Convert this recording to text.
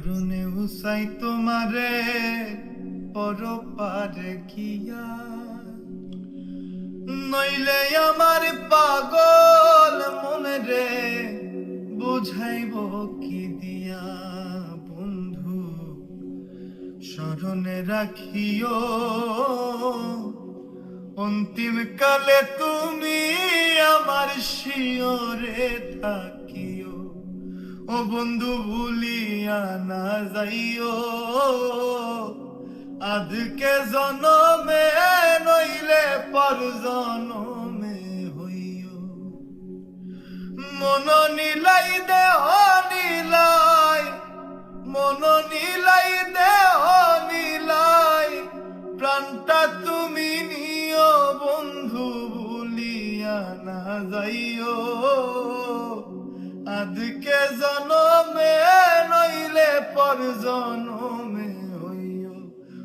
স্মরণে উসাই তোমারে পরপারে গিয়া, নইলে আমার পাগল মনে রে বুঝাইব কি দিয়া। বন্ধু স্মরণে রাখিও অন্তিম কালে তুমি আমার শিয়রে থাকিও। ও বন্ধু ভুলিয়া না যাইও, আজকে জনমে নইলে পর জনমে হইও। মন নিলাই দেহ নিলাই, মন নিলাই দেহ নিলাই, প্রাণটা তুমি নিও বন্ধু ভুলিয়া না যাইও। আজকে জনমে নইলে পর জনমে